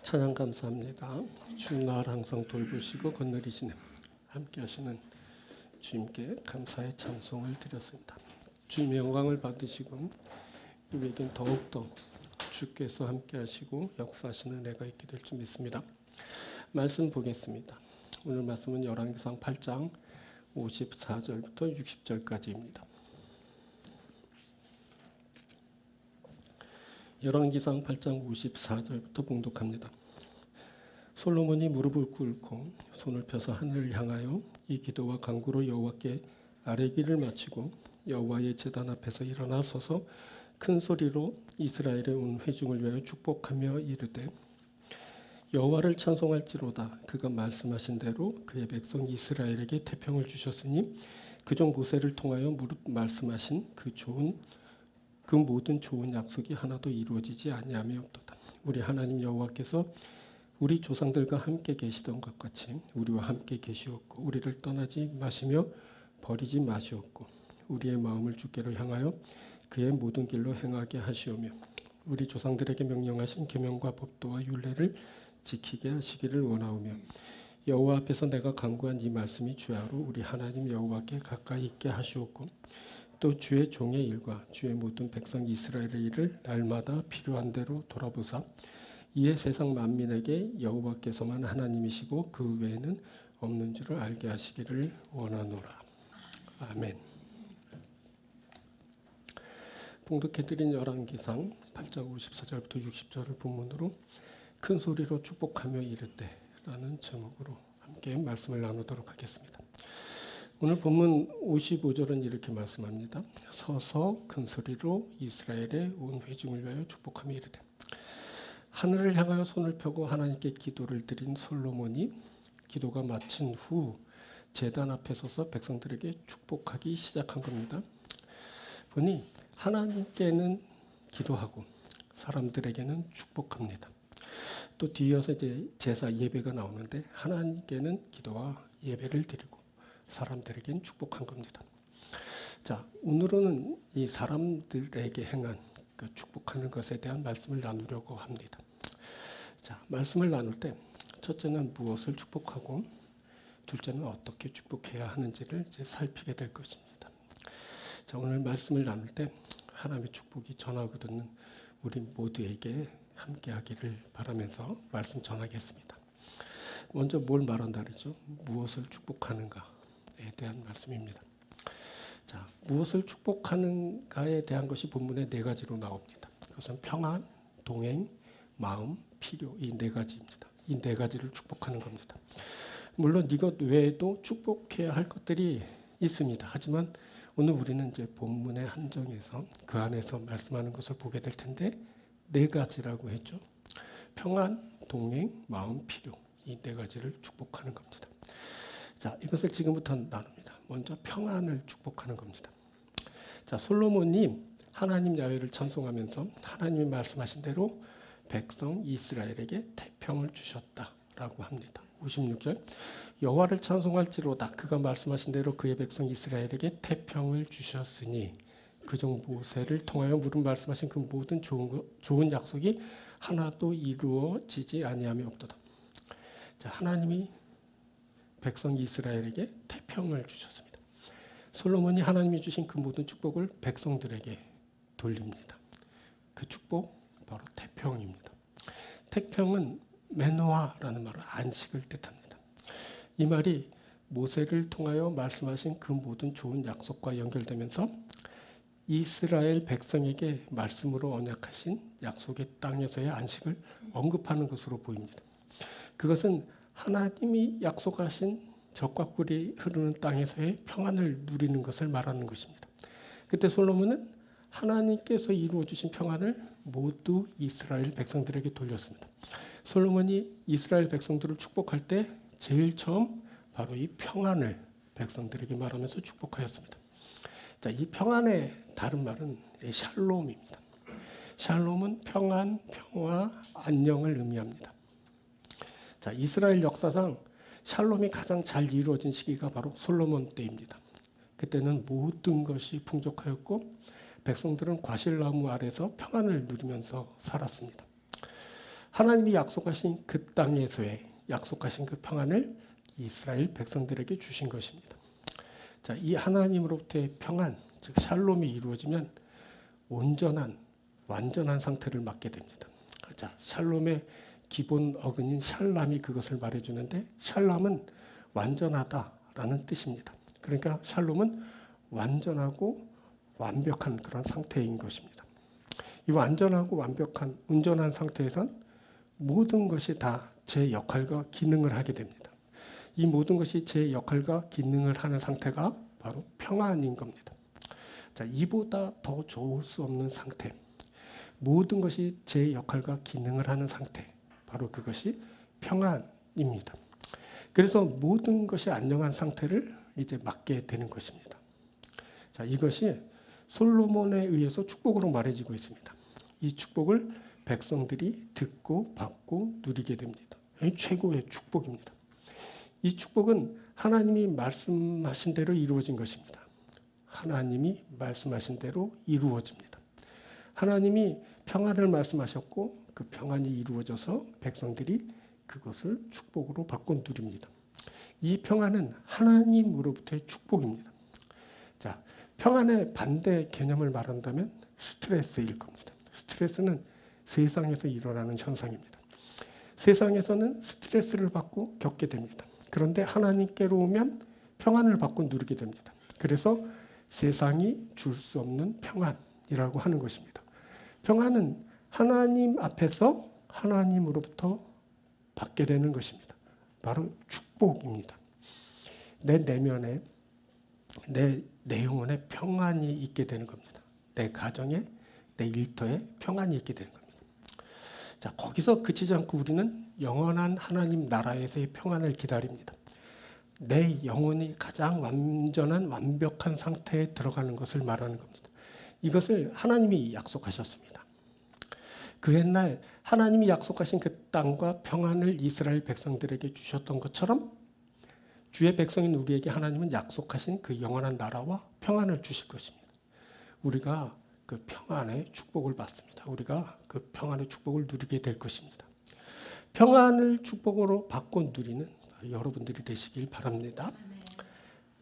찬양 감사합니다. 주님 나를 항상 돌보시고 건너리시는 함께 하시는 주님께 감사의 찬송을 드렸습니다. 주님의 영광을 받으시고 우리에겐 더욱더 주께서 함께 하시고 역사하시는 은혜가 있게 될 줄 믿습니다. 말씀 보겠습니다. 오늘 말씀은 열왕기상 8장 54절부터 60절까지입니다. 열왕기상 8장 54절부터 봉독합니다. 솔로몬이 무릎을 꿇고 손을 펴서 하늘을 향하여 이 기도와 간구로 여호와께 아뢰기를 마치고 여호와의 제단 앞에서 일어나 서서 큰 소리로 이스라엘의 온 회중을 위하여 축복하며 이르되 여호와를 찬송할지로다. 그가 말씀하신 대로 그의 백성 이스라엘에게 태평을 주셨으니 그종 모세를 통하여 무릇 말씀하신 그 모든 좋은 약속이 하나도 이루어지지 아니함이 없도다. 우리 하나님 여호와께서 우리 조상들과 함께 계시던 것 같이 우리와 함께 계시었고 우리를 떠나지 마시며 버리지 마시었고 우리의 마음을 주께로 향하여 그의 모든 길로 행하게 하시오며 우리 조상들에게 명령하신 계명과 법도와 율례를 지키게 하시기를 원하오며 여호와 앞에서 내가 간구한 이 말씀이 주야로 우리 하나님 여호와께 가까이 있게 하시옵고 또 주의 종의 일과 주의 모든 백성 이스라엘의 일을 날마다 필요한 대로 돌아보사 이에 세상 만민에게 여호와께서만 하나님이시고 그 외에는 없는 줄을 알게 하시기를 원하노라. 아멘. 봉독해드린 열왕기상 8장 54절부터 60절을 본문으로 큰 소리로 축복하며 이르되 라는 제목으로 함께 말씀을 나누도록 하겠습니다. 오늘 본문 55절은 이렇게 말씀합니다. 서서 큰 소리로 이스라엘의 온 회중을 위하여 축복하며 이르되 하늘을 향하여 손을 펴고 하나님께 기도를 드린 솔로몬이 기도가 마친 후 제단 앞에 서서 백성들에게 축복하기 시작한 겁니다. 보니 하나님께는 기도하고 사람들에게는 축복합니다. 또 뒤이어서 이제 제사 예배가 나오는데 하나님께는 기도와 예배를 드리고 사람들에게는 축복한 겁니다. 자, 오늘은 이 사람들에게 행한 그 축복하는 것에 대한 말씀을 나누려고 합니다. 자, 말씀을 나눌 때 첫째는 무엇을 축복하고 둘째는 어떻게 축복해야 하는지를 이제 살피게 될 것입니다. 자, 오늘 말씀을 나눌 때 하나님의 축복이 전하고 듣는 우리 모두에게 함께하기를 바라면서 말씀 전하겠습니다. 먼저 뭘 말한다 그러죠? 무엇을 축복하는가에 대한 말씀입니다. 자, 무엇을 축복하는가에 대한 것이 본문에 네 가지로 나옵니다. 그것은 평안, 동행, 마음, 필요 이 네 가지입니다. 이 네 가지를 축복하는 겁니다. 물론 이것 외에도 축복해야 할 것들이 있습니다. 하지만 오늘 우리는 이제 본문의 한정에서 그 안에서 말씀하는 것을 보게 될 텐데 네 가지라고 했죠. 평안, 동행, 마음, 필요 이 네 가지를 축복하는 겁니다. 자, 이것을 지금부터 나눕니다. 먼저 평안을 축복하는 겁니다. 자, 솔로몬이 하나님 야훼를 찬송하면서 하나님이 말씀하신 대로 백성 이스라엘에게 태평을 주셨다라고 합니다. 56절 여호와를 찬송할지로다. 그가 말씀하신 대로 그의 백성 이스라엘에게 태평을 주셨으니 그종 모세를 통하여 무릇 말씀하신 그 모든 좋은 약속이 하나도 이루어지지 아니함이 없도다. 자, 하나님이 백성 이스라엘에게 태평을 주셨습니다. 솔로몬이 하나님이 주신 그 모든 축복을 백성들에게 돌립니다. 그 축복 바로 태평입니다. 태평은 메노아라는 말로 안식을 뜻합니다. 이 말이 모세를 통하여 말씀하신 그 모든 좋은 약속과 연결되면서 이스라엘 백성에게 말씀으로 언약하신 약속의 땅에서의 안식을 언급하는 것으로 보입니다. 그것은 하나님이 약속하신 젖과 꿀이 흐르는 땅에서의 평안을 누리는 것을 말하는 것입니다. 그때 솔로몬은 하나님께서 이루어 주신 평안을 모두 이스라엘 백성들에게 돌렸습니다. 솔로몬이 이스라엘 백성들을 축복할 때 제일 처음 바로 이 평안을 백성들에게 말하면서 축복하였습니다. 자, 이 평안의 다른 말은 샬롬입니다. 샬롬은 평안, 평화, 안녕을 의미합니다. 자, 이스라엘 역사상 샬롬이 가장 잘 이루어진 시기가 바로 솔로몬 때입니다. 그때는 모든 것이 풍족하였고 백성들은 과실나무 아래서 평안을 누리면서 살았습니다. 하나님이 약속하신 그 땅에서의 약속하신 그 평안을 이스라엘 백성들에게 주신 것입니다. 자, 이 하나님으로부터의 평안, 즉 샬롬이 이루어지면 온전한, 완전한 상태를 맞게 됩니다. 자, 샬롬의 기본 어근인 샬람이 그것을 말해주는데, 샬람은 완전하다라는 뜻입니다. 그러니까 샬롬은 완전하고 완벽한 그런 상태인 것입니다. 이 완전하고 완벽한 온전한 상태에선 모든 것이 다 제 역할과 기능을 하게 됩니다. 이 모든 것이 제 역할과 기능을 하는 상태가 바로 평안인 겁니다. 자, 이보다 더 좋을 수 없는 상태, 모든 것이 제 역할과 기능을 하는 상태, 바로 그것이 평안입니다. 그래서 모든 것이 안녕한 상태를 이제 맞게 되는 것입니다. 자, 이것이 솔로몬에 의해서 축복으로 말해지고 있습니다. 이 축복을 백성들이 듣고 받고 누리게 됩니다. 최고의 축복입니다. 이 축복은 하나님이 말씀하신 대로 이루어진 것입니다. 하나님이 말씀하신 대로 이루어집니다. 하나님이 평안을 말씀하셨고 그 평안이 이루어져서 백성들이 그것을 축복으로 받고 누립니다. 이 평안은 하나님으로부터의 축복입니다. 자, 평안의 반대 개념을 말한다면 스트레스일 겁니다. 스트레스는 세상에서 일어나는 현상입니다. 세상에서는 스트레스를 받고 겪게 됩니다. 그런데 하나님께로 오면 평안을 받고 누리게 됩니다. 그래서 세상이 줄 수 없는 평안이라고 하는 것입니다. 평안은 하나님 앞에서 하나님으로부터 받게 되는 것입니다. 바로 축복입니다. 내 내면에, 내 영혼에 평안이 있게 되는 겁니다. 내 가정에, 내 일터에 평안이 있게 되는 겁니다. 자, 거기서 그치지 않고 우리는 영원한 하나님 나라에서의 평안을 기다립니다. 내 영혼이 가장 완전한 완벽한 상태에 들어가는 것을 말하는 겁니다. 이것을 하나님이 약속하셨습니다. 그 옛날 하나님이 약속하신 그 땅과 평안을 이스라엘 백성들에게 주셨던 것처럼 주의 백성인 우리에게 하나님은 약속하신 그 영원한 나라와 평안을 주실 것입니다. 우리가 그 평안의 축복을 받습니다. 우리가 그 평안의 축복을 누리게 될 것입니다. 평안을 축복으로 받고 누리는 여러분들이 되시길 바랍니다.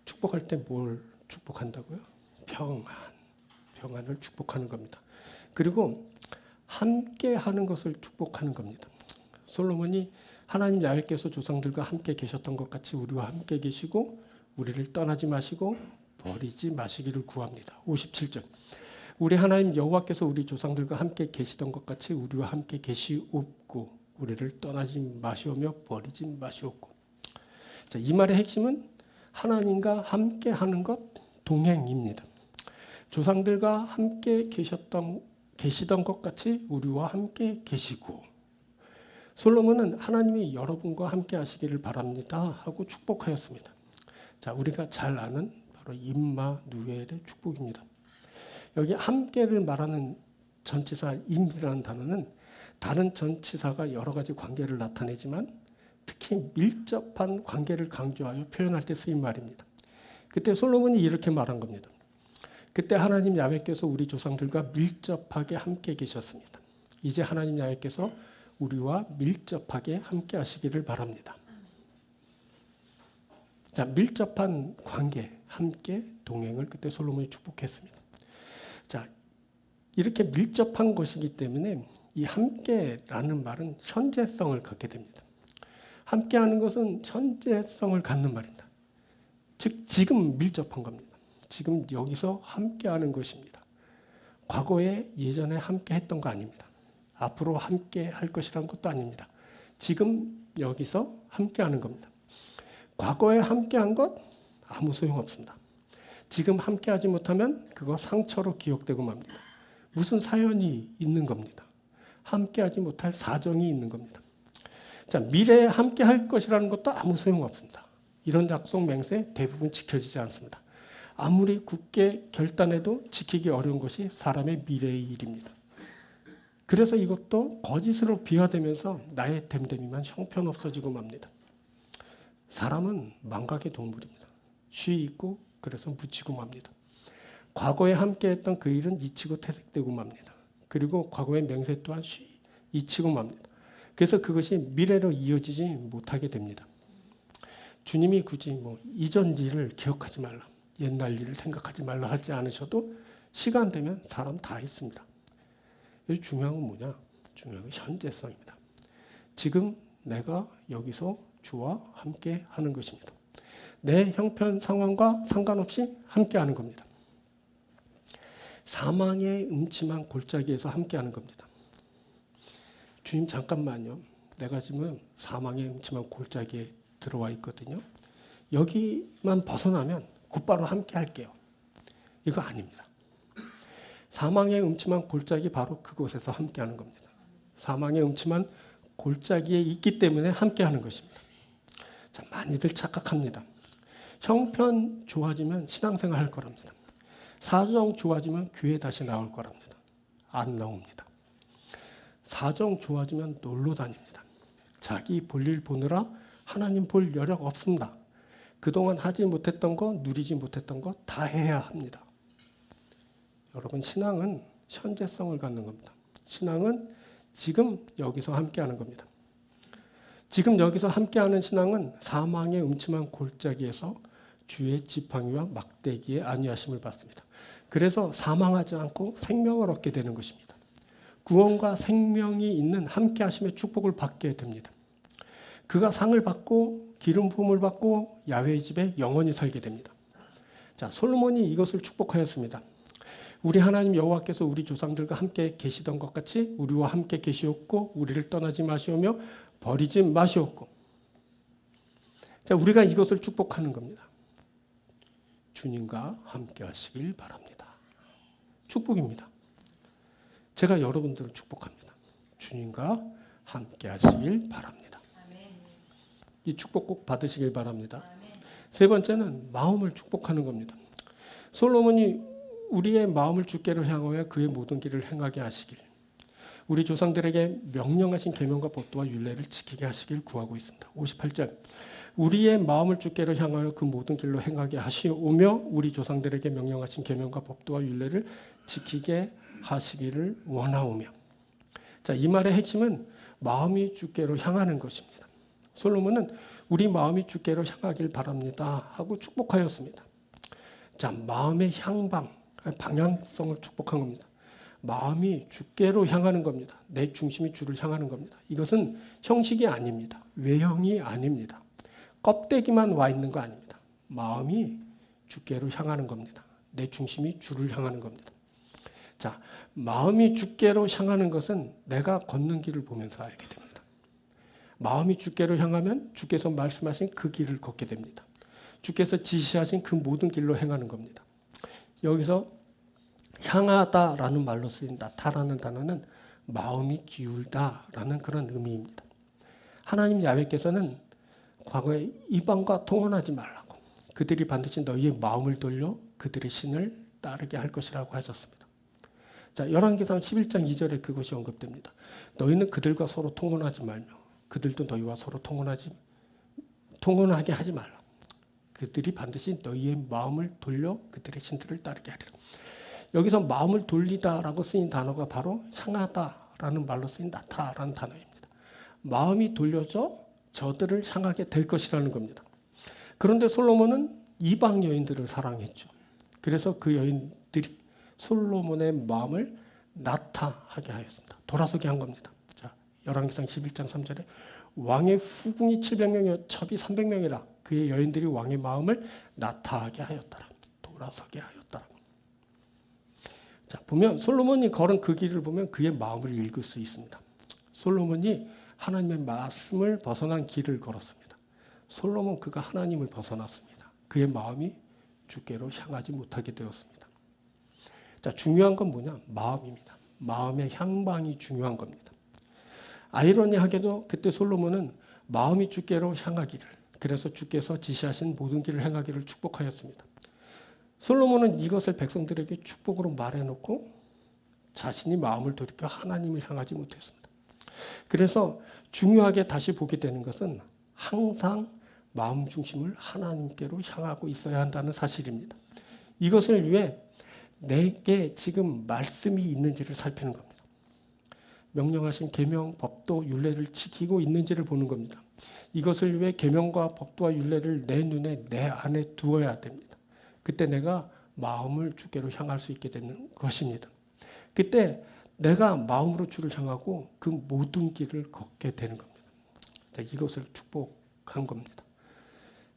축복할 때 뭘 축복한다고요? 평안을 축복하는 겁니다. 그리고 함께 하는 것을 축복하는 겁니다. 솔로몬이 하나님 야훼께서 조상들과 함께 계셨던 것 같이 우리와 함께 계시고 우리를 떠나지 마시고 버리지 마시기를 구합니다. 57절. 우리 하나님 여호와께서 우리 조상들과 함께 계시던 것 같이 우리와 함께 계시옵고 우리를 떠나지 마시오며 버리지 마시옵고. 자, 이 말의 핵심은 하나님과 함께 하는 것, 동행입니다. 조상들과 함께 계시던 것 같이 우리와 함께 계시고, 솔로몬은 하나님이 여러분과 함께 하시기를 바랍니다 하고 축복하였습니다. 자, 우리가 잘 아는 바로 임마누엘의 축복입니다. 여기 함께를 말하는 전치사 임이라는 단어는 다른 전치사가 여러 가지 관계를 나타내지만 특히 밀접한 관계를 강조하여 표현할 때 쓰인 말입니다. 그때 솔로몬이 이렇게 말한 겁니다. 그때 하나님 야훼께서 우리 조상들과 밀접하게 함께 계셨습니다. 이제 하나님 야훼께서 우리와 밀접하게 함께 하시기를 바랍니다. 자, 밀접한 관계, 함께 동행을 그때 솔로몬이 축복했습니다. 자, 이렇게 밀접한 것이기 때문에 이 함께라는 말은 현재성을 갖게 됩니다. 함께하는 것은 현재성을 갖는 말입니다. 즉 지금 밀접한 겁니다. 지금 여기서 함께하는 것입니다. 과거에 예전에 함께했던 거 아닙니다. 앞으로 함께할 것이라는 것도 아닙니다. 지금 여기서 함께하는 겁니다. 과거에 함께한 것 아무 소용없습니다. 지금 함께하지 못하면 그거 상처로 기억되고 맙니다. 무슨 사연이 있는 겁니다. 함께하지 못할 사정이 있는 겁니다. 자, 미래에 함께할 것이라는 것도 아무 소용없습니다. 이런 약속 맹세 대부분 지켜지지 않습니다. 아무리 굳게 결단해도 지키기 어려운 것이 사람의 미래의 일입니다. 그래서 이것도 거짓으로 비화되면서 나의 됨됨이만 형편없어지고 맙니다. 사람은 망각의 동물입니다. 쉬 있고 그래서 묻히고 맙니다. 과거에 함께했던 그 일은 잊히고 퇴색되고 맙니다. 그리고 과거의 맹세 또한 잊히고 맙니다. 그래서 그것이 미래로 이어지지 못하게 됩니다. 주님이 굳이 이전 일을 기억하지 말라, 옛날 일을 생각하지 말라 하지 않으셔도 시간 되면 사람 다 있습니다. 여기 중요한 건 뭐냐? 중요한 건 현재성입니다. 지금 내가 여기서 주와 함께 하는 것입니다. 내 형편 상황과 상관없이 함께 하는 겁니다. 사망의 음침한 골짜기에서 함께 하는 겁니다. 주님 잠깐만요. 내가 지금 사망의 음침한 골짜기에 들어와 있거든요. 여기만 벗어나면 곧바로 함께 할게요. 이거 아닙니다. 사망의 음침한 골짜기 바로 그곳에서 함께 하는 겁니다. 사망의 음침한 골짜기에 있기 때문에 함께 하는 것입니다. 자, 많이들 착각합니다. 형편 좋아지면 신앙생활 할 거랍니다. 사정 좋아지면 교회 다시 나올 거랍니다. 안 나옵니다. 사정 좋아지면 놀러 다닙니다. 자기 볼일 보느라 하나님 볼 여력 없습니다. 그동안 하지 못했던 거, 누리지 못했던 거 다 해야 합니다. 여러분, 신앙은 현재성을 갖는 겁니다. 신앙은 지금 여기서 함께하는 겁니다. 지금 여기서 함께하는 신앙은 사망의 음침한 골짜기에서 주의 지팡이와 막대기의 안위하심을 받습니다. 그래서 사망하지 않고 생명을 얻게 되는 것입니다. 구원과 생명이 있는 함께하심의 축복을 받게 됩니다. 그가 상을 받고 기름 부음을 받고 야훼의 집에 영원히 살게 됩니다. 자, 솔로몬이 이것을 축복하였습니다. 우리 하나님 여호와께서 우리 조상들과 함께 계시던 것 같이 우리와 함께 계시옵고 우리를 떠나지 마시오며 버리지 마시옵고. 자, 우리가 이것을 축복하는 겁니다. 주님과 함께 하시길 바랍니다. 축복입니다. 제가 여러분들을 축복합니다. 주님과 함께 하시길 바랍니다. 이 축복 꼭 받으시길 바랍니다. 세 번째는 마음을 축복하는 겁니다. 솔로몬이 우리의 마음을 주께로 향하여 그의 모든 길을 행하게 하시길, 우리 조상들에게 명령하신 계명과 법도와 율례를 지키게 하시길 구하고 있습니다. 58절, 우리의 마음을 주께로 향하여 그 모든 길로 행하게 하시오며 우리 조상들에게 명령하신 계명과 법도와 율례를 지키게 하시기를 원하오며. 자, 이 말의 핵심은 마음이 주께로 향하는 것입니다. 솔로몬은 우리 마음이 주께로 향하길 바랍니다 하고 축복하였습니다. 자, 마음의 향방, 방향성을 축복한 겁니다. 마음이 주께로 향하는 겁니다. 내 중심이 주를 향하는 겁니다. 이것은 형식이 아닙니다. 외형이 아닙니다. 껍데기만 와 있는 거 아닙니다. 마음이 주께로 향하는 겁니다. 내 중심이 주를 향하는 겁니다. 자, 마음이 주께로 향하는 것은 내가 걷는 길을 보면서 알게 됩니다. 마음이 주께로 향하면 주께서 말씀하신 그 길을 걷게 됩니다. 주께서 지시하신 그 모든 길로 행하는 겁니다. 여기서 향하다라는 말로 쓰인 나타라는 단어는 마음이 기울다라는 그런 의미입니다. 하나님 야훼께서는 과거에 이방과 통혼하지 말라고, 그들이 반드시 너희의 마음을 돌려 그들의 신을 따르게 할 것이라고 하셨습니다. 자, 열왕기상 11장 2절에 그것이 언급됩니다. 너희는 그들과 서로 통혼하지 말며 그들도 너희와 서로 통혼하게 하지 말라. 그들이 반드시 너희의 마음을 돌려 그들의 신들을 따르게 하리라. 여기서 마음을 돌리다라고 쓰인 단어가 바로 향하다라는 말로 쓰인 나타라는 단어입니다. 마음이 돌려져 저들을 향하게 될 것이라는 겁니다. 그런데 솔로몬은 이방 여인들을 사랑했죠. 그래서 그 여인들이 솔로몬의 마음을 나타하게 하였습니다. 돌아서게 한 겁니다. 자, 열왕기상 11장 3절에 왕의 후궁이 700명이요 첩이 300명이라 그의 여인들이 왕의 마음을 나타하게 하였더라. 돌아서게 하였더라. 자, 보면 솔로몬이 걸은 그 길을 보면 그의 마음을 읽을 수 있습니다. 솔로몬이 하나님의 말씀을 벗어난 길을 걸었습니다. 솔로몬 그가 하나님을 벗어났습니다. 그의 마음이 주께로 향하지 못하게 되었습니다. 자, 중요한 건 뭐냐? 마음입니다. 마음의 향방이 중요한 겁니다. 아이러니하게도 그때 솔로몬은 마음이 주께로 향하기를, 그래서 주께서 지시하신 모든 길을 행하기를 축복하였습니다. 솔로몬은 이것을 백성들에게 축복으로 말해놓고 자신이 마음을 돌이켜 하나님을 향하지 못했습니다. 그래서 중요하게 다시 보게 되는 것은 항상 마음 중심을 하나님께로 향하고 있어야 한다는 사실입니다. 이것을 위해 내게 지금 말씀이 있는지를 살피는 겁니다. 명령하신 계명, 법도, 율례를 지키고 있는지를 보는 겁니다. 이것을 위해 계명과 법도와 율례를 내 눈에 내 안에 두어야 됩니다. 그때 내가 마음을 주께로 향할 수 있게 되는 것입니다. 그때 내가 마음으로 주를 향하고 그 모든 길을 걷게 되는 겁니다. 자, 이것을 축복한 겁니다.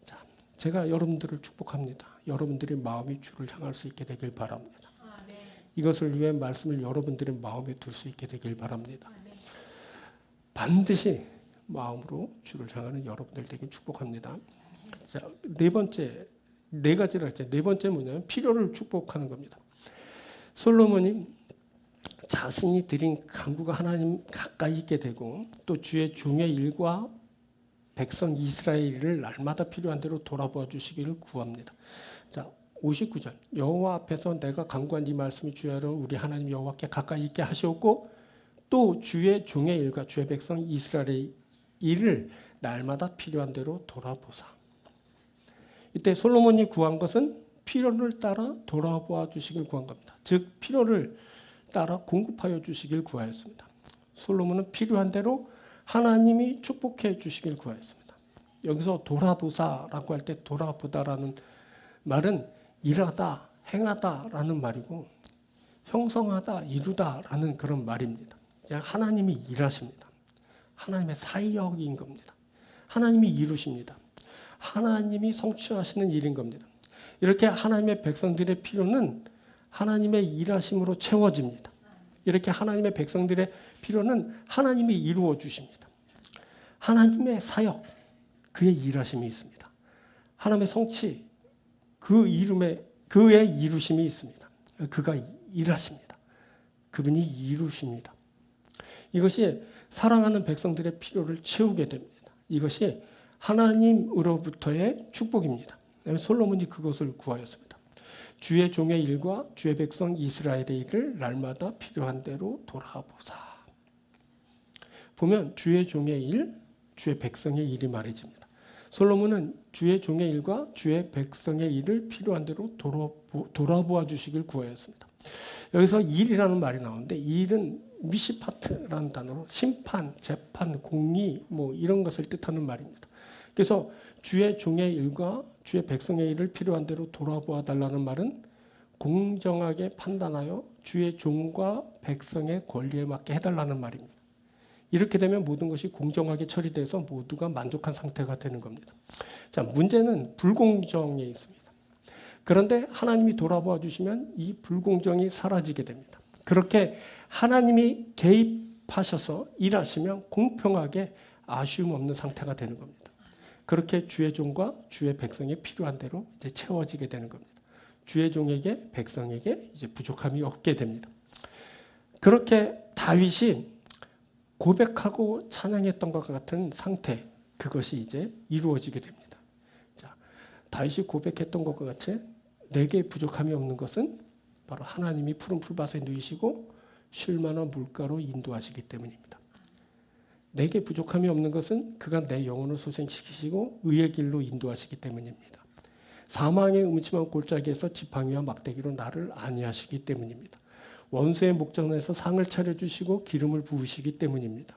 자, 제가 여러분들을 축복합니다. 여러분들이 마음이 주를 향할 수 있게 되길 바랍니다. 이것을 위해 말씀을 여러분들의 마음에 둘 수 있게 되길 바랍니다. 반드시 마음으로 주를 향하는 여러분들 되길 축복합니다. 자, 네 번째, 네 가지를 했죠. 네 번째 뭐냐면 필요를 축복하는 겁니다. 솔로몬이 자신이 드린 간구가 하나님 가까이 있게 되고 또 주의 종의 일과 백성 이스라엘을 날마다 필요한 대로 돌아보아 주시기를 구합니다. 자, 59절 여호와 앞에서 내가 간구한 이 말씀이 주야로 우리 하나님 여호와께 가까이 있게 하시옵고 또 주의 종의 일과 주의 백성 이스라엘의 일을 날마다 필요한 대로 돌아보사. 이때 솔로몬이 구한 것은 필요를 따라 돌아보아 주시길 구한 겁니다. 즉 필요를 따라 공급하여 주시길 구하였습니다. 솔로몬은 필요한 대로 하나님이 축복해 주시길 구하였습니다. 여기서 돌아보사라고 할 때 돌아보다라는 말은 일하다, 행하다라는 말이고 형성하다, 이루다라는 그런 말입니다. 그냥 하나님이 일하십니다. 하나님의 사역인 겁니다. 하나님이 이루십니다. 하나님이 성취하시는 일인 겁니다. 이렇게 하나님의 백성들의 필요는 하나님의 일하심으로 채워집니다. 이렇게 하나님의 백성들의 필요는 하나님이 이루어 주십니다. 하나님의 사역, 그의 일하심이 있습니다. 하나님의 성취, 그의 이루심이 있습니다. 그가 일하십니다. 그분이 이루십니다. 이것이 사랑하는 백성들의 필요를 채우게 됩니다. 이것이 하나님으로부터의 축복입니다. 솔로몬이 그것을 구하였습니다. 주의 종의 일과 주의 백성 이스라엘의 일을 날마다 필요한 대로 돌아보사. 보면 주의 종의 일, 주의 백성의 일이 말해집니다. 솔로몬은 주의 종의 일과 주의 백성의 일을 필요한 대로 돌아보아 주시길 구하였습니다. 여기서 일이라는 말이 나오는데 이 일은 미시파트라는 단어로 심판, 재판, 공의 뭐 이런 것을 뜻하는 말입니다. 그래서 주의 종의 일과 주의 백성의 일을 필요한 대로 돌아보아 달라는 말은 공정하게 판단하여 주의 종과 백성의 권리에 맞게 해달라는 말입니다. 이렇게 되면 모든 것이 공정하게 처리돼서 모두가 만족한 상태가 되는 겁니다. 자, 문제는 불공정에 있습니다. 그런데 하나님이 돌아보아 주시면 이 불공정이 사라지게 됩니다. 그렇게 하나님이 개입하셔서 일하시면 공평하게 아쉬움 없는 상태가 되는 겁니다. 그렇게 주의 종과 주의 백성이 필요한 대로 이제 채워지게 되는 겁니다. 주의 종에게 백성에게 이제 부족함이 없게 됩니다. 그렇게 다윗이 고백하고 찬양했던 것과 같은 상태, 그것이 이제 이루어지게 됩니다. 자, 다윗이 고백했던 것과 같이 내게 부족함이 없는 것은 바로 하나님이 푸른 풀밭에 누이시고 쉴만한 물가로 인도하시기 때문입니다. 내게 부족함이 없는 것은 그가 내 영혼을 소생시키시고 의의 길로 인도하시기 때문입니다. 사망의 음침한 골짜기에서 지팡이와 막대기로 나를 안위하시기 때문입니다. 원수의 목전에서 상을 차려주시고 기름을 부으시기 때문입니다.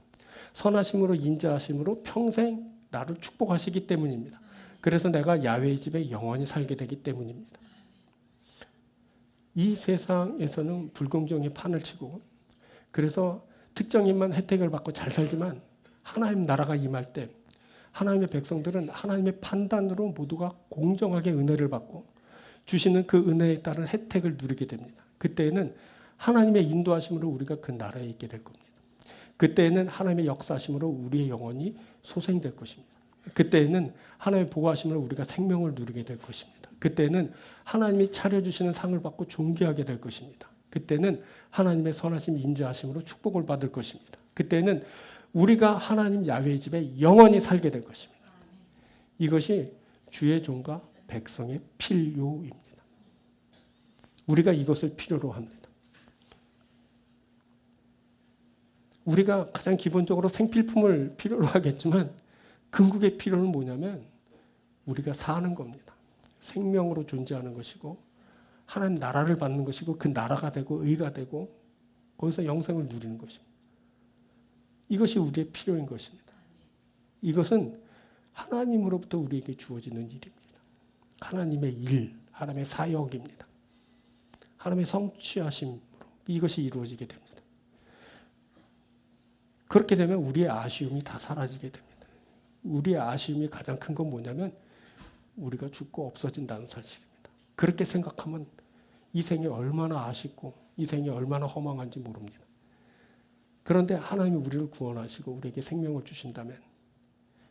선하심으로 인자하심으로 평생 나를 축복하시기 때문입니다. 그래서 내가 야훼의 집에 영원히 살게 되기 때문입니다. 이 세상에서는 불공정이 판을 치고 그래서 특정인만 혜택을 받고 잘 살지만 하나님 나라가 임할 때 하나님의 백성들은 하나님의 판단으로 모두가 공정하게 은혜를 받고 주시는 그 은혜에 따른 혜택을 누리게 됩니다. 그때에는 하나님의 인도하심으로 우리가 그 나라에 있게 될 겁니다. 그때에는 하나님의 역사하심으로 우리의 영혼이 소생될 것입니다. 그때에는 하나님의 보호하심으로 우리가 생명을 누리게 될 것입니다. 그때는 하나님이 차려주시는 상을 받고 존귀하게 될 것입니다. 그때는 하나님의 선하심 인자하심으로 축복을 받을 것입니다. 그때는 우리가 하나님 야훼의 집에 영원히 살게 될 것입니다. 이것이 주의 종과 백성의 필요입니다. 우리가 이것을 필요로 합니다. 우리가 가장 기본적으로 생필품을 필요로 하겠지만 궁극의 필요는 뭐냐면 우리가 사는 겁니다. 생명으로 존재하는 것이고 하나님 나라를 받는 것이고 그 나라가 되고 의가 되고 거기서 영생을 누리는 것입니다. 이것이 우리의 필요인 것입니다. 이것은 하나님으로부터 우리에게 주어지는 일입니다. 하나님의 일, 하나님의 사역입니다. 하나님의 성취하심으로 이것이 이루어지게 됩니다. 그렇게 되면 우리의 아쉬움이 다 사라지게 됩니다. 우리의 아쉬움이 가장 큰 건 뭐냐면 우리가 죽고 없어진다는 사실입니다. 그렇게 생각하면 이 생이 얼마나 아쉽고 이 생이 얼마나 허망한지 모릅니다. 그런데 하나님이 우리를 구원하시고 우리에게 생명을 주신다면,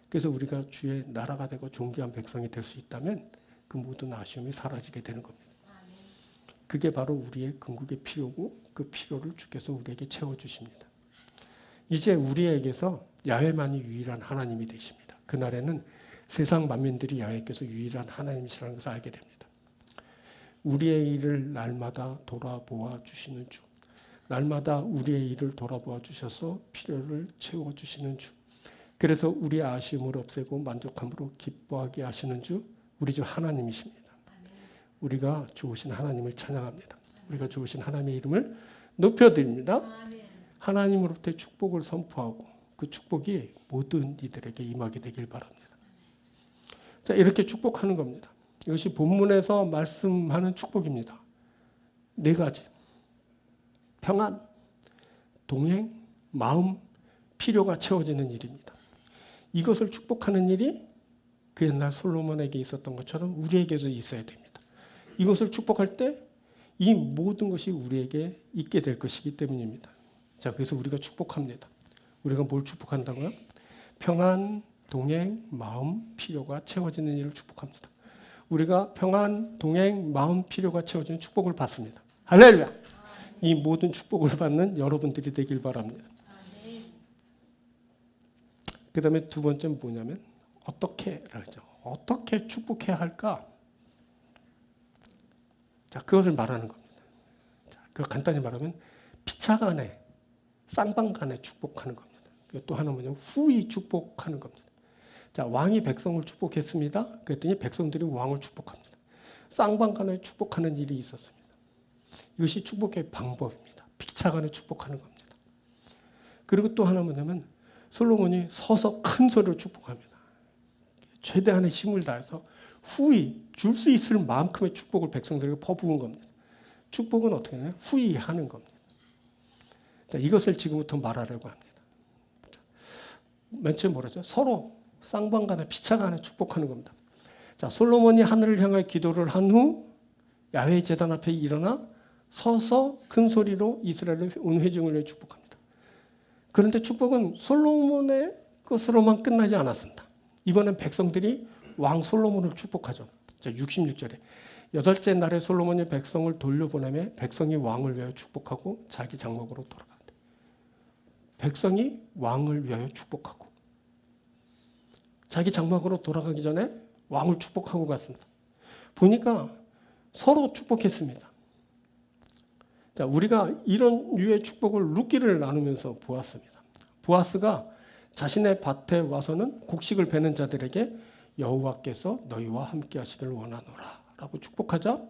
그래서 우리가 주의 나라가 되고 존귀한 백성이 될 수 있다면 그 모든 아쉬움이 사라지게 되는 겁니다. 그게 바로 우리의 궁극의 필요고 그 필요를 주께서 우리에게 채워주십니다. 이제 우리에게서 야훼만이 유일한 하나님이 되십니다. 그날에는 세상 만민들이 야훼께서 유일한 하나님이시라는 것을 알게 됩니다. 우리의 일을 날마다 돌아보아 주시는 주, 날마다 우리의 일을 돌아보아 주셔서 필요를 채워주시는 주, 그래서 우리의 아쉬움을 없애고 만족함으로 기뻐하게 하시는 주, 우리 주 하나님이십니다. 우리가 좋으신 하나님을 찬양합니다. 우리가 좋으신 하나님의 이름을 높여드립니다. 하나님으로부터의 축복을 선포하고 그 축복이 모든 이들에게 임하게 되길 바랍니다. 자, 이렇게 축복하는 겁니다. 이것이 본문에서 말씀하는 축복입니다. 4가지. 평안, 동행, 마음, 필요가 채워지는 일입니다. 이것을 축복하는 일이 그 옛날 솔로몬에게 있었던 것처럼 우리에게도 있어야 됩니다. 이것을 축복할 때 이 모든 것이 우리에게 있게 될 것이기 때문입니다. 자, 그래서 우리가 축복합니다. 우리가 뭘 축복한다고요? 평안, 동행, 마음, 필요가 채워지는 일을 축복합니다. 우리가 평안, 동행, 마음, 필요가 채워지는 축복을 받습니다. 할렐루야! 이 모든 축복을 받는 여러분들이 되길 바랍니다. 그 다음에 2번째는 뭐냐면 어떻게 축복해야 할까? 자, 그것을 말하는 겁니다. 자, 그걸 간단히 말하면 피차간에, 쌍방간에 축복하는 겁니다. 또 하나 뭐냐면 후히 축복하는 겁니다. 자, 왕이 백성을 축복했습니다. 그랬더니 백성들이 왕을 축복합니다. 쌍방간에 축복하는 일이 있었습니다. 이것이 축복의 방법입니다. 피차간에 축복하는 겁니다. 그리고 또 하나 뭐냐면 솔로몬이 서서 큰 소리로 축복합니다. 최대한의 힘을 다해서 후히 줄 수 있을 만큼의 축복을 백성들에게 퍼부은 겁니다. 축복은 어떻게 하냐? 후히 하는 겁니다. 자, 이것을 지금부터 말하려고 합니다. 자, 맨 처음 뭐라죠? 서로 쌍방간에 피차간에 축복하는 겁니다. 자, 솔로몬이 하늘을 향하여 기도를 한 후 야훼 제단 앞에 일어나 서서 큰 소리로 이스라엘의 온 회중을 위해 축복합니다. 그런데 축복은 솔로몬의 것으로만 끝나지 않았습니다. 이번엔 백성들이 왕 솔로몬을 축복하죠. 자, 66절에 8째 날에 솔로몬이 백성을 돌려보내며 백성이 왕을 위하여 축복하고 자기 장막으로 돌아간다. 백성이 왕을 위하여 축복하고 자기 장막으로 돌아가기 전에 왕을 축복하고 갔습니다. 보니까 서로 축복했습니다. 자, 우리가 이런 류의 축복을 룻기를 나누면서 보았습니다. 보아스가 자신의 밭에 와서는 곡식을 베는 자들에게 여호와께서 너희와 함께 하시길 원하노라 라고 축복하자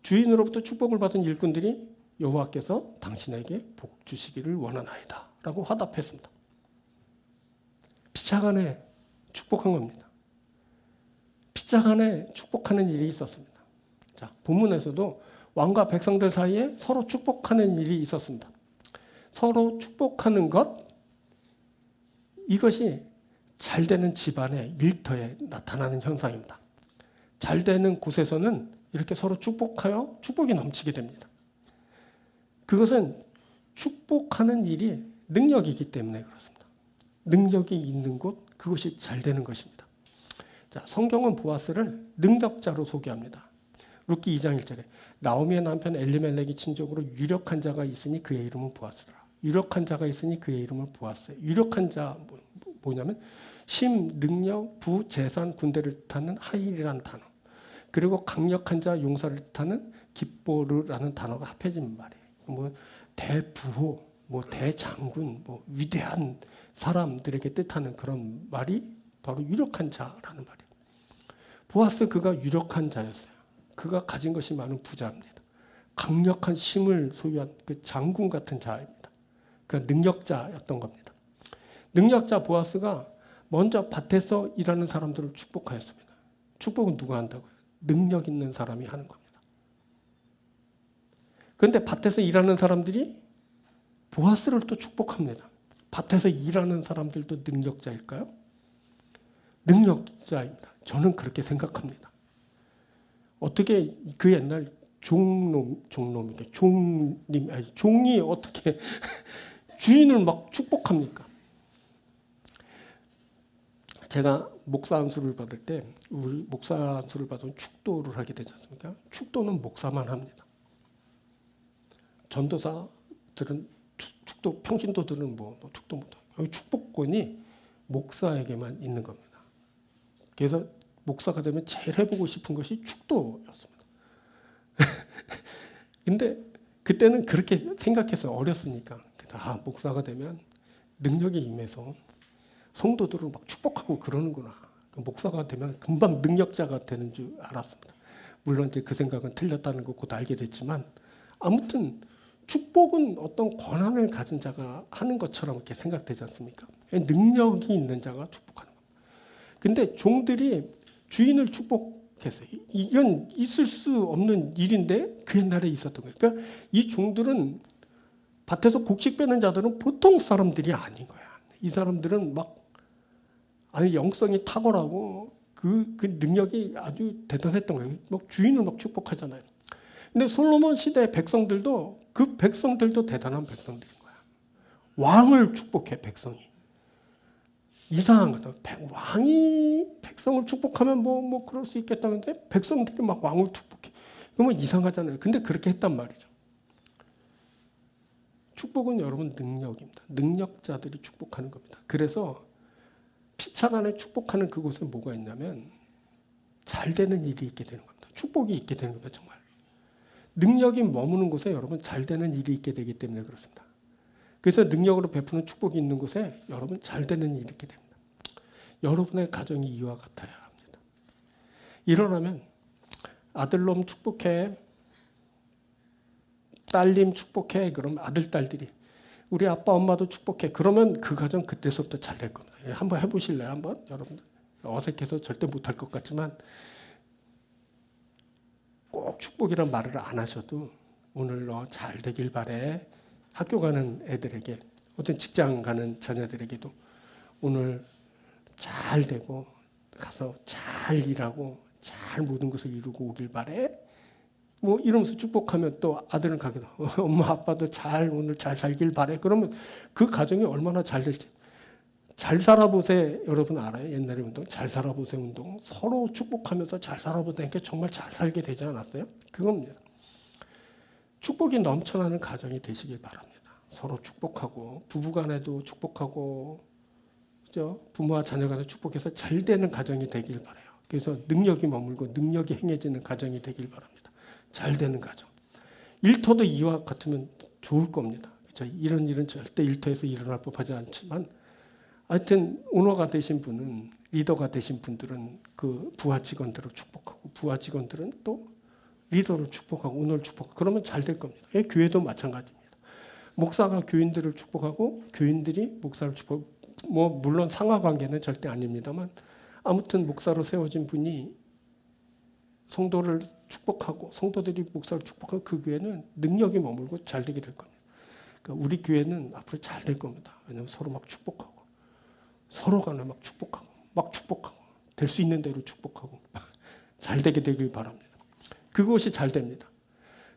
주인으로부터 축복을 받은 일꾼들이 여호와께서 당신에게 복 주시기를 원하나이다 라고 화답했습니다. 피차간에 축복한 겁니다. 피차간에 축복하는 일이 있었습니다. 자, 본문에서도 왕과 백성들 사이에 서로 축복하는 일이 있었습니다. 서로 축복하는 것, 이것이 잘 되는 집안의 일터에 나타나는 현상입니다. 잘 되는 곳에서는 이렇게 서로 축복하여 축복이 넘치게 됩니다. 그것은 축복하는 일이 능력이기 때문에 그렇습니다. 능력이 있는 곳, 그것이 잘 되는 것입니다. 자, 성경은 보아스를 능력자로 소개합니다. 룻기 2장 1절에 나오미의 남편 엘리멜렉이 친족으로 유력한 자가 있으니 그의 이름은 보아스라. 유력한 자가 있으니 그의 이름을 보아스. 유력한 자 뭐냐면 심, 능력, 부, 재산, 군대를 뜻하는 하일이라는 단어, 그리고 강력한 자, 용사를 뜻하는 기뽀르라는 단어가 합해진 말이에요. 뭐 대부호, 뭐 대장군, 뭐 위대한 사람들에게 뜻하는 그런 말이 바로 유력한 자라는 말이에요. 보아스 그가 유력한 자였어요. 그가 가진 것이 많은 부자입니다. 강력한 힘을 소유한 그 장군 같은 자입니다. 그 능력자였던 겁니다. 능력자 보아스가 먼저 밭에서 일하는 사람들을 축복하였습니다. 축복은 누가 한다고요? 능력 있는 사람이 하는 겁니다. 그런데 밭에서 일하는 사람들이 보아스를 또 축복합니다. 밭에서 일하는 사람들도 능력자일까요? 능력자입니다. 저는 그렇게 생각합니다. 어떻게 그 옛날 종이 어떻게 주인을 막 축복합니까? 제가 목사 안수를 받을 때 우리 목사 안수를 받으면 축도를 하게 되지 않습니까? 축도는 목사만 합니다. 전도사들은 축도, 평신도들은 뭐 축도 못해요. 축복권이 목사에게만 있는 겁니다. 그래서 목사가 되면 제일 해보고 싶은 것이 축도였습니다. 근데 그때는 그렇게 생각해서 어렸으니까 목사가 되면 능력이 임해서 성도들을 막 축복하고 그러는구나. 목사가 되면 금방 능력자가 되는 줄 알았습니다. 물론 이제 그 생각은 틀렸다는 거 곧 알게 됐지만 아무튼 축복은 어떤 권한을 가진 자가 하는 것처럼 이렇게 생각되지 않습니까? 능력이 있는 자가 축복하는 겁니다. 근데 종들이 주인을 축복했어요. 이건 있을 수 없는 일인데 그 옛날에 있었던 거예요. 그러니까 이 종들은 밭에서 곡식 빼는 자들은 보통 사람들이 아닌 거야. 이 사람들은 영성이 탁월하고 그 능력이 아주 대단했던 거예요. 막 주인을 막 축복하잖아요. 근데 솔로몬 시대 백성들도 그 백성들도 대단한 백성들인 거야. 왕을 축복해 백성이. 이상한 거죠. 왕이 백성을 축복하면 뭐 그럴 수 있겠다는데 백성들이 막 왕을 축복해. 그러면 이상하잖아요. 근데 그렇게 했단 말이죠. 축복은 여러분 능력입니다. 능력자들이 축복하는 겁니다. 그래서 피차 간에 축복하는 그곳에 뭐가 있냐면 잘 되는 일이 있게 되는 겁니다. 축복이 있게 되는 겁니다. 정말. 능력이 머무는 곳에 여러분 잘 되는 일이 있게 되기 때문에 그렇습니다. 그래서 능력으로 베푸는 축복이 있는 곳에 여러분 잘 되는 일이 있게 됩니다. 여러분의 가정이 이와 같아야 합니다. 일어나면 아들놈 축복해, 딸님 축복해, 그럼 아들, 딸들이 우리 아빠, 엄마도 축복해. 그러면 그 가정 그때서부터 잘 될 겁니다. 한번 해보실래요? 한번? 여러분들. 어색해서 절대 못할 것 같지만 꼭 축복이란 말을 안 하셔도 오늘 너 잘 되길 바래. 학교 가는 애들에게, 어떤 직장 가는 자녀들에게도 오늘 잘 되고 가서 잘 일하고 잘 모든 것을 이루고 오길 바래. 뭐 이러면서 축복하면 또 아들은 가기도 엄마 아빠도 오늘 잘 살길 바래. 그러면 그 가정이 얼마나 잘 될지. 잘 살아보세 여러분 알아요? 옛날에 운동 잘 살아보세 운동. 서로 축복하면서 잘 살아보니까 정말 잘 살게 되지 않았어요? 그겁니다. 축복이 넘쳐나는 가정이 되시길 바랍니다. 서로 축복하고 부부간에도 축복하고 그죠? 부모와 자녀간에 축복해서 잘 되는 가정이 되길 바라요. 그래서 능력이 머물고 능력이 행해지는 가정이 되길 바랍니다. 잘 되는 가정. 일터도 이와 같으면 좋을 겁니다. 그렇죠? 이런 일은 절대 일터에서 일어날 법하지 않지만 하여튼 오너가 되신 분은 리더가 되신 분들은 그 부하 직원들을 축복하고 부하 직원들은 또 리더를 축복하고 오너를 축복하고 그러면 잘 될 겁니다. 교회도 마찬가지입니다. 목사가 교인들을 축복하고 교인들이 목사를 축복하고 뭐 물론 상하관계는 절대 아닙니다만 아무튼 목사로 세워진 분이 성도를 축복하고 성도들이 목사를 축복하고 그 교회는 능력이 머물고 잘 되게 될 겁니다. 그러니까 우리 교회는 앞으로 잘 될 겁니다. 왜냐하면 서로 막 축복하고 서로 간에 막 축복하고 될 수 있는 대로 축복하고 잘 되게 되길 바랍니다. 그곳이 잘 됩니다.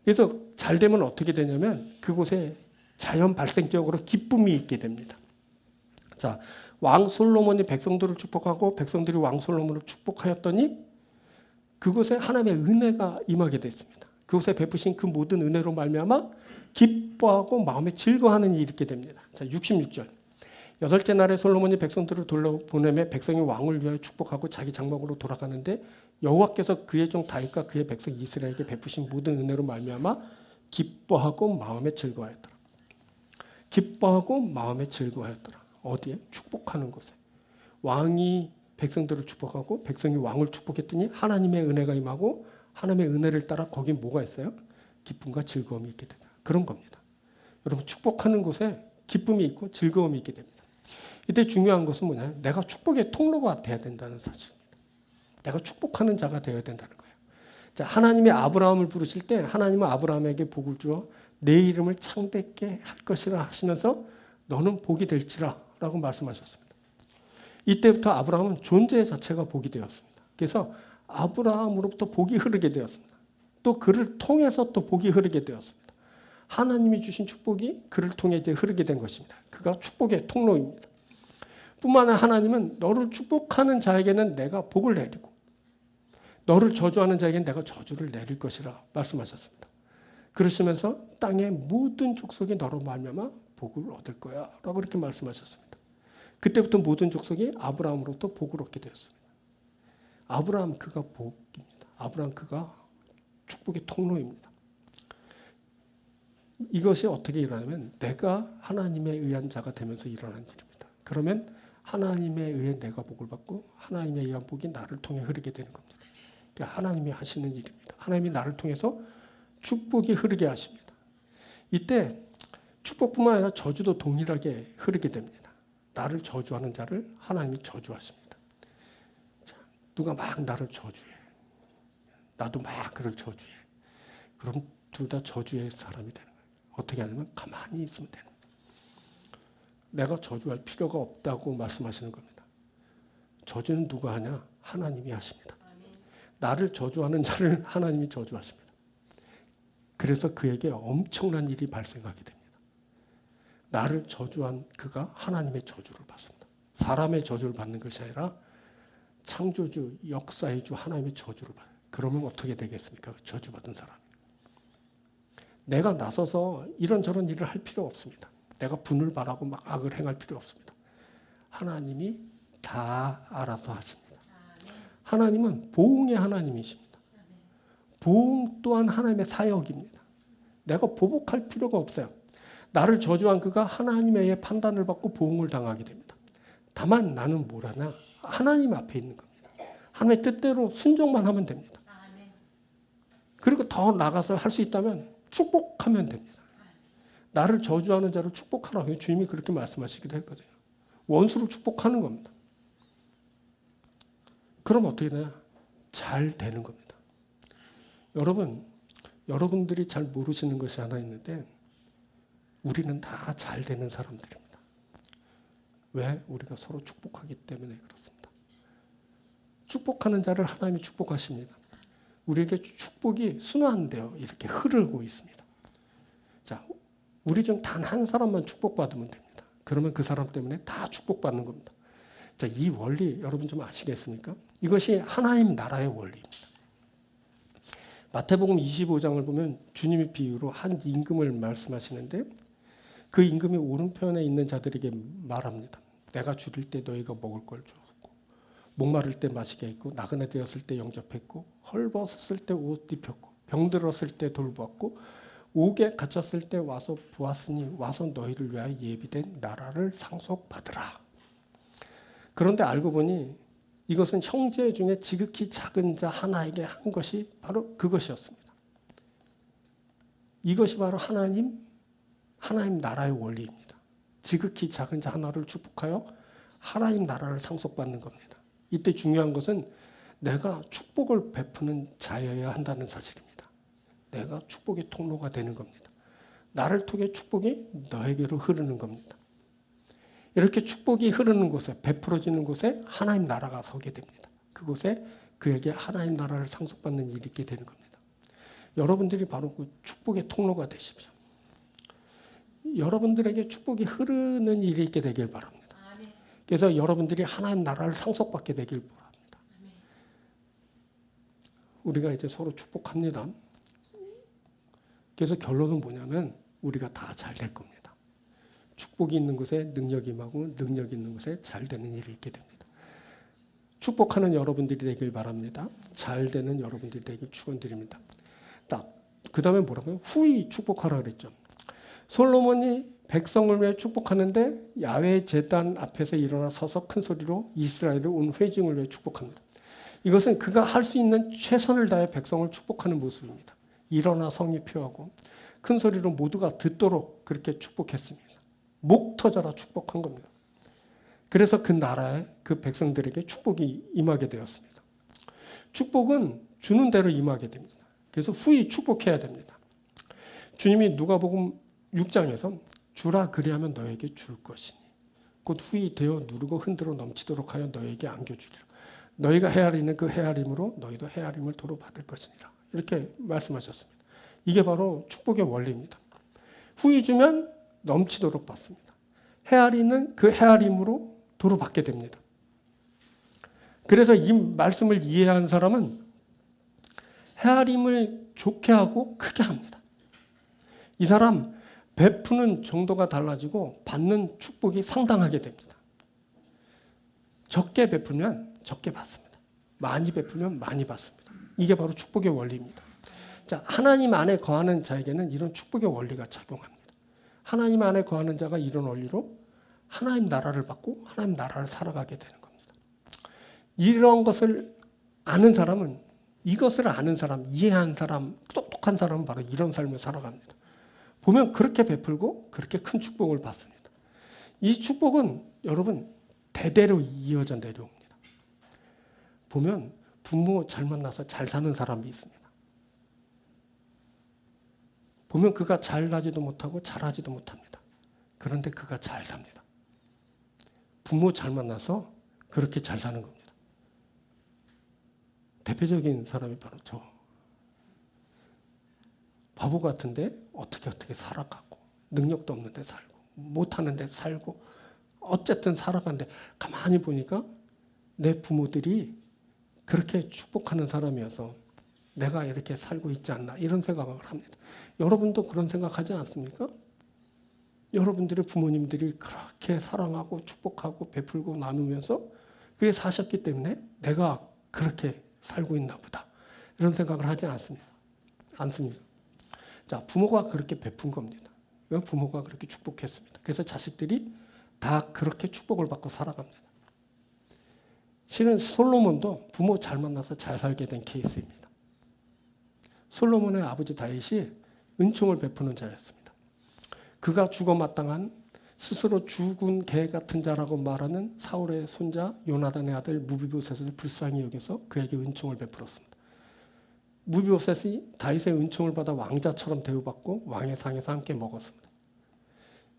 그래서 잘 되면 어떻게 되냐면 그곳에 자연 발생적으로 기쁨이 있게 됩니다. 자, 왕 솔로몬이 백성들을 축복하고 백성들이 왕 솔로몬을 축복하였더니 그곳에 하나님의 은혜가 임하게 됐습니다. 그곳에 베푸신 그 모든 은혜로 말미암아 기뻐하고 마음에 즐거워하는 일이 있게 됩니다. 자, 66절. 여덟째 날에 솔로몬이 백성들을 돌려보내며 백성이 왕을 위하여 축복하고 자기 장막으로 돌아가는데 여호와께서 그의 종 다윗과 그의 백성 이스라엘에게 베푸신 모든 은혜로 말미암아 기뻐하고 마음에 즐거워하였더라. 기뻐하고 마음에 즐거워하였더라. 어디에? 축복하는 곳에. 왕이 백성들을 축복하고 백성이 왕을 축복했더니 하나님의 은혜가 임하고 하나님의 은혜를 따라 거기 뭐가 있어요? 기쁨과 즐거움이 있게 된다. 그런 겁니다. 여러분 축복하는 곳에 기쁨이 있고 즐거움이 있게 됩니다. 이때 중요한 것은 뭐냐? 내가 축복의 통로가 돼야 된다는 사실입니다. 내가 축복하는 자가 되어야 된다는 거예요. 자, 하나님이 아브라함을 부르실 때 하나님은 아브라함에게 복을 주어 내 이름을 창대케 할 것이라 하시면서 너는 복이 될지라 라고 말씀하셨습니다. 이때부터 아브라함은 존재 자체가 복이 되었습니다. 그래서 아브라함으로부터 복이 흐르게 되었습니다. 또 그를 통해서 또 복이 흐르게 되었습니다. 하나님이 주신 축복이 그를 통해 이제 흐르게 된 것입니다. 그가 축복의 통로입니다. 뿐만 아니라 하나님은 너를 축복하는 자에게는 내가 복을 내리고 너를 저주하는 자에게는 내가 저주를 내릴 것이라 말씀하셨습니다. 그러시면서 땅의 모든 족속이 너로 말미암아 복을 얻을 거야 라고 이렇게 말씀하셨습니다. 그때부터 모든 족속이 아브라함으로부터 복을 얻게 되었습니다. 아브라함 그가 복입니다. 아브라함 그가 축복의 통로입니다. 이것이 어떻게 일어나면 내가 하나님에 의한 자가 되면서 일어나는 일입니다. 그러면 하나님에 의해 내가 복을 받고 하나님에 의한 복이 나를 통해 흐르게 되는 겁니다. 그러니까 하나님이 하시는 일입니다. 하나님이 나를 통해서 축복이 흐르게 하십니다. 이때 축복뿐만 아니라 저주도 동일하게 흐르게 됩니다. 나를 저주하는 자를 하나님이 저주하십니다. 자, 누가 막 나를 저주해. 나도 막 그를 저주해. 그럼 둘 다 저주의 사람이 되는 거예요. 어떻게 하냐면 가만히 있으면 되는 거예요. 내가 저주할 필요가 없다고 말씀하시는 겁니다. 저주는 누가 하냐? 하나님이 하십니다. 나를 저주하는 자를 하나님이 저주하십니다. 그래서 그에게 엄청난 일이 발생하게 됩니다. 나를 저주한 그가 하나님의 저주를 받습니다. 사람의 저주를 받는 것이 아니라 창조주, 역사의 주 하나님의 저주를 받아요. 그러면 어떻게 되겠습니까? 저주받은 사람이. 내가 나서서 이런저런 일을 할 필요 없습니다. 내가 분을 바라고 막 악을 행할 필요 없습니다. 하나님이 다 알아서 하십니다. 하나님은 보응의 하나님이십니다. 보응 또한 하나님의 사역입니다. 내가 보복할 필요가 없어요. 나를 저주한 그가 하나님의 판단을 받고 보응을 당하게 됩니다. 다만 나는 뭘 하냐? 하나님 앞에 있는 겁니다. 하나님의 뜻대로 순종만 하면 됩니다. 그리고 더 나가서 할 수 있다면 축복하면 됩니다. 나를 저주하는 자를 축복하라고 주님이 그렇게 말씀하시기도 했거든요. 원수를 축복하는 겁니다. 그럼 어떻게 되냐? 잘 되는 겁니다. 여러분들이 잘 모르시는 것이 하나 있는데 우리는 다 잘 되는 사람들입니다. 왜? 우리가 서로 축복하기 때문에 그렇습니다. 축복하는 자를 하나님이 축복하십니다. 우리에게 축복이 순환되어 이렇게 흐르고 있습니다. 자, 우리 중 단 한 사람만 축복받으면 됩니다. 그러면 그 사람 때문에 다 축복받는 겁니다. 자, 이 원리 여러분 좀 아시겠습니까? 이것이 하나님 나라의 원리입니다. 마태복음 25장을 보면 주님의 비유로 한 임금을 말씀하시는데 그 임금이 오른편에 있는 자들에게 말합니다. 내가 줄일 때 너희가 먹을 걸 줬고 목마를 때 마시게 했고 나그네 되었을 때 영접했고 헐벗었을 때 옷 입혔고 병들었을 때 돌보았고 옥에 갇혔을 때 와서 보았으니 와서 너희를 위하여 예비된 나라를 상속받으라. 그런데 알고 보니 이것은 형제 중에 지극히 작은 자 하나에게 한 것이 바로 그것이었습니다. 이것이 바로 하나님 나라의 원리입니다. 지극히 작은 자 하나를 축복하여 하나님 나라를 상속받는 겁니다. 이때 중요한 것은 내가 축복을 베푸는 자여야 한다는 사실입니다. 내가 축복의 통로가 되는 겁니다. 나를 통해 축복이 너에게로 흐르는 겁니다. 이렇게 축복이 흐르는 곳에 베풀어지는 곳에 하나님 나라가 서게 됩니다. 그곳에 그에게 하나님 나라를 상속받는 일이 있게 되는 겁니다. 여러분들이 바로 그 축복의 통로가 되십시오. 여러분들에게 축복이 흐르는 일이 있게 되길 바랍니다. 그래서 여러분들이 하나님 나라를 상속받게 되길 바랍니다. 우리가 이제 서로 축복합니다. 그래서 결론은 뭐냐면 우리가 다 잘 될 겁니다. 축복이 있는 곳에 능력이 임하고 능력이 있는 곳에 잘 되는 일이 있게 됩니다. 축복하는 여러분들이 되길 바랍니다. 잘 되는 여러분들이 되길 축원드립니다. 그 다음에 뭐라고요? 후히 축복하라 그랬죠. 솔로몬이 백성을 위해 축복하는데 야훼 제단 앞에서 일어나 서서 큰 소리로 이스라엘을 온 회중을 위해 축복합니다. 이것은 그가 할 수 있는 최선을 다해 백성을 축복하는 모습입니다. 일어나 성이 표하고 큰 소리로 모두가 듣도록 그렇게 축복했습니다. 목 터져라 축복한 겁니다. 그래서 그 나라에 그 백성들에게 축복이 임하게 되었습니다. 축복은 주는 대로 임하게 됩니다. 그래서 후히 축복해야 됩니다. 주님이 누가복음 6장에서 주라 그리하면 너에게 줄 것이니 곧 후히 되어 누르고 흔들어 넘치도록 하여 너에게 안겨주리라. 너희가 헤아리는 그 헤아림으로 너희도 헤아림을 도로 받을 것이니라. 이렇게 말씀하셨습니다. 이게 바로 축복의 원리입니다. 후히 주면 넘치도록 받습니다. 헤아리는 그 헤아림으로 도로 받게 됩니다. 그래서 이 말씀을 이해하는 사람은 헤아림을 좋게 하고 크게 합니다. 이 사람 베푸는 정도가 달라지고 받는 축복이 상당하게 됩니다. 적게 베풀면 적게 받습니다. 많이 베풀면 많이 받습니다. 이게 바로 축복의 원리입니다. 자, 하나님 안에 거하는 자에게는 이런 축복의 원리가 작용합니다. 하나님 안에 거하는 자가 이런 원리로 하나님 나라를 받고 하나님 나라를 살아가게 되는 겁니다. 이런 것을 아는 사람은, 이것을 아는 사람, 이해한 사람, 똑똑한 사람은 바로 이런 삶을 살아갑니다. 보면 그렇게 베풀고 그렇게 큰 축복을 받습니다. 이 축복은 여러분 대대로 이어져 내려옵니다. 보면 부모 잘 만나서 잘 사는 사람이 있습니다. 보면 그가 잘나지도 못하고 잘하지도 못합니다. 그런데 그가 잘 삽니다. 부모 잘 만나서 그렇게 잘 사는 겁니다. 대표적인 사람이 바로 저. 바보 같은데 어떻게 살아가고 능력도 없는데 살고 못하는데 살고 어쨌든 살아가는데 가만히 보니까 내 부모들이 그렇게 축복하는 사람이어서 내가 이렇게 살고 있지 않나 이런 생각을 합니다. 여러분도 그런 생각하지 않습니까? 여러분들의 부모님들이 그렇게 사랑하고 축복하고 베풀고 나누면서 그게 사셨기 때문에 내가 그렇게 살고 있나 보다 이런 생각을 하지 않습니다. 자, 부모가 그렇게 베푼 겁니다. 부모가 그렇게 축복했습니다. 그래서 자식들이 다 그렇게 축복을 받고 살아갑니다. 실은 솔로몬도 부모 잘 만나서 잘 살게 된 케이스입니다. 솔로몬의 아버지 다윗이 은총을 베푸는 자였습니다. 그가 죽어 마땅한 스스로 죽은 개 같은 자라고 말하는 사울의 손자 요나단의 아들 무비보셋을 불쌍히 여겨서 그에게 은총을 베풀었습니다. 무비보셋이 다윗의 은총을 받아 왕자처럼 대우받고 왕의 상에서 함께 먹었습니다.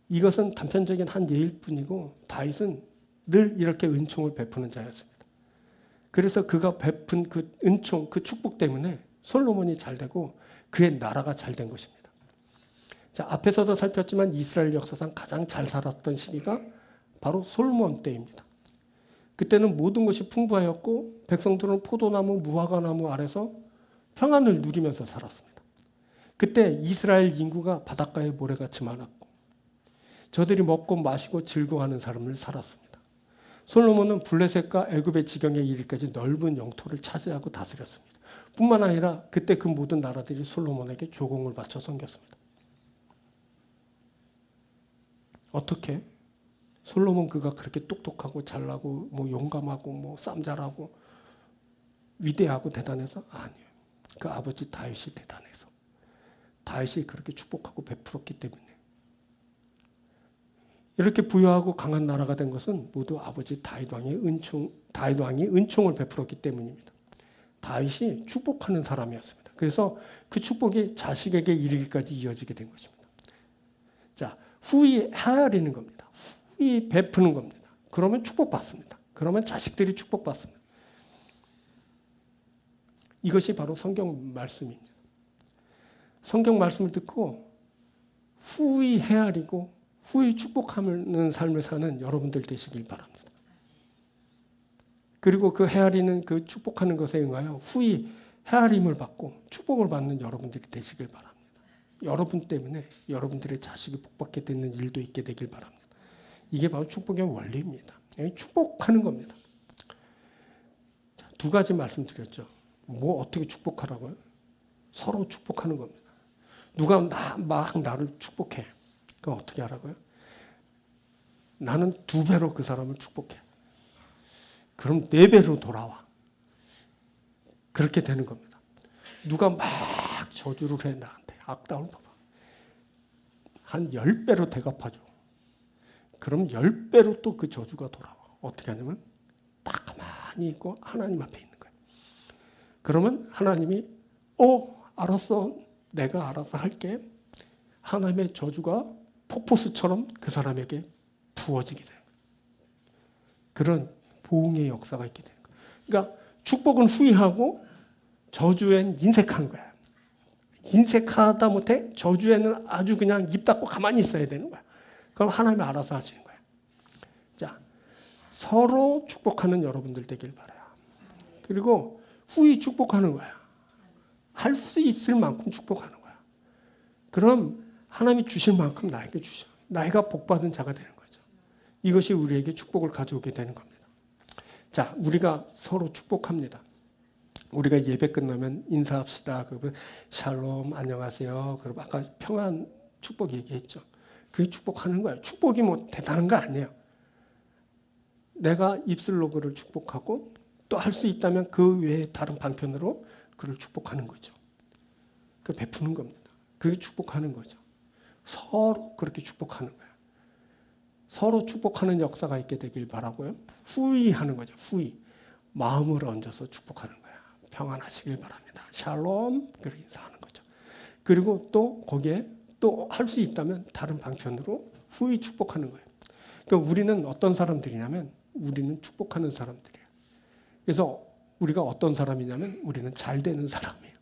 이것은 단편적인 한 예일 뿐이고 다윗은 늘 이렇게 은총을 베푸는 자였습니다. 그래서 그가 베푼 그 은총, 그 축복 때문에 솔로몬이 잘 되고 그의 나라가 잘 된 것입니다. 자, 앞에서도 살폈지만 이스라엘 역사상 가장 잘 살았던 시기가 바로 솔로몬 때입니다. 그때는 모든 것이 풍부하였고 백성들은 포도나무, 무화과나무 아래서 평안을 누리면서 살았습니다. 그때 이스라엘 인구가 바닷가의 모래같이 많았고 저들이 먹고 마시고 즐거워하는 삶을 살았습니다. 솔로몬은 블레셋과 애굽의 지경에 이르기까지 넓은 영토를 차지하고 다스렸습니다. 뿐만 아니라 그때 그 모든 나라들이 솔로몬에게 조공을 바쳐 섬겼습니다. 어떻게? 솔로몬 그가 그렇게 똑똑하고 잘나고 뭐 용감하고 뭐 쌈잘하고 위대하고 대단해서? 아니에요. 그 아버지 다윗이 대단해서. 다윗이 그렇게 축복하고 베풀었기 때문에. 이렇게 부유하고 강한 나라가 된 것은 모두 아버지 다윗 왕이 은총을 베풀었기 때문입니다. 다윗이 축복하는 사람이었습니다. 그래서 그 축복이 자식에게 이르기까지 이어지게 된 것입니다. 자, 후히 헤아리는 겁니다. 후히 베푸는 겁니다. 그러면 축복받습니다. 그러면 자식들이 축복받습니다. 이것이 바로 성경 말씀입니다. 성경 말씀을 듣고 후히 헤아리고 후히 축복하는 삶을 사는 여러분들 되시길 바랍니다. 그리고 그 헤아리는 그 축복하는 것에 응하여 후히 헤아림을 받고 축복을 받는 여러분들이 되시길 바랍니다. 여러분 때문에 여러분들의 자식이 복받게 되는 일도 있게 되길 바랍니다. 이게 바로 축복의 원리입니다. 축복하는 겁니다. 자, 두 가지 말씀드렸죠. 뭐 어떻게 축복하라고요? 서로 축복하는 겁니다. 누가 막 나를 축복해. 그럼 어떻게 하라고요? 나는 2배로 그 사람을 축복해. 그럼 4배로 돌아와. 그렇게 되는 겁니다. 누가 막 저주를 해 나한테. 악담을 봐봐. 한 10배로 대갚아줘. 그럼 10배로 또 그 저주가 돌아와. 어떻게 하냐면 딱 가만히 있고 하나님 앞에 있는 거예요. 그러면 하나님이 알았어. 내가 알아서 할게. 하나님의 저주가 폭포수처럼 그 사람에게 부어지게 돼요. 그런 보응의 역사가 있게 되는 거예요. 그러니까 축복은 후회하고 저주엔 인색한 거야. 인색하다 못해 저주에는 아주 그냥 입 닫고 가만히 있어야 되는 거야. 그럼 하나님이 알아서 하시는 거야. 자, 서로 축복하는 여러분들 되길 바라요. 그리고 후히 축복하는 거야. 할 수 있을 만큼 축복하는 거야. 그럼 하나님이 주실 만큼 나에게 주셔. 나이가 복받은 자가 되는 거죠. 이것이 우리에게 축복을 가져오게 되는 겁니다. 자, 우리가 서로 축복합니다. 우리가 예배 끝나면 인사합시다. 그러면 샬롬, 안녕하세요. 그리고 아까 평안 축복 얘기했죠. 그게 축복하는 거예요. 축복이 뭐 대단한 거 아니에요. 내가 입술로 그를 축복하고 또 할 수 있다면 그 외에 다른 방편으로 그를 축복하는 거죠. 그 베푸는 겁니다. 그게 축복하는 거죠. 서로 그렇게 축복하는 거예요. 서로 축복하는 역사가 있게 되길 바라고요. 후히하는 거죠. 후히. 마음을 얹어서 축복하는 거예요. 평안하시길 바랍니다. 샬롬. 그렇게 인사하는 거죠. 그리고 또 거기에 또 할 수 있다면 다른 방편으로 후히 축복하는 거예요. 그러니까 우리는 어떤 사람들이냐면 우리는 축복하는 사람들이에요. 그래서 우리가 어떤 사람이냐면 우리는 잘 되는 사람이에요.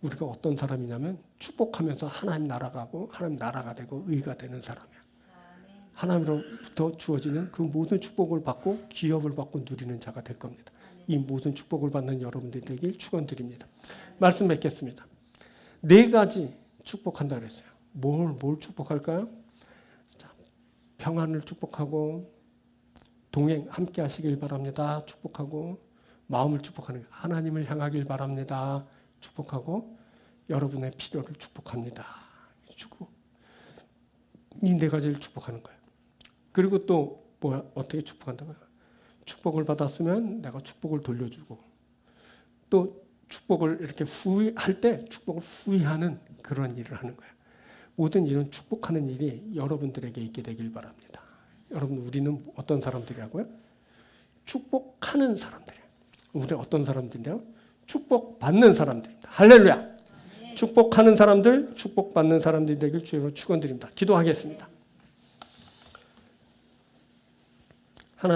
우리가 어떤 사람이냐면 축복하면서 하나님 나라가고 하나님 나라가 되고 의가 되는 사람이야. 하나님으로부터 주어지는 그 모든 축복을 받고 기업을 받고 누리는 자가 될 겁니다. 이 모든 축복을 받는 여러분들이 되길 축원드립니다. 말씀 맺겠습니다. 4가지 축복한다 그랬어요. 뭘 축복할까요? 자, 평안을 축복하고 동행 함께 하시길 바랍니다. 축복하고 마음을 축복하는 거예요. 하나님을 향하길 바랍니다. 축복하고 여러분의 필요를 축복합니다. 축복. 이 4가지를 축복하는 거예요. 그리고 또 어떻게 축복한다고요? 축복을 받았으면 내가 축복을 돌려주고 또 축복을 이렇게 후회할 때 축복을 후회하는 그런 일을 하는 거예요. 모든 이런 축복하는 일이 여러분들에게 있게 되길 바랍니다. 여러분 우리는 어떤 사람들이라고요? 축복하는 사람들이에요. 우리는 어떤 사람들인데요? 축복받는 사람들입니다. 할렐루야. 축복하는 사람들, 축복받는 사람들이 되길 주님으로 축원드립니다. 기도하겠습니다.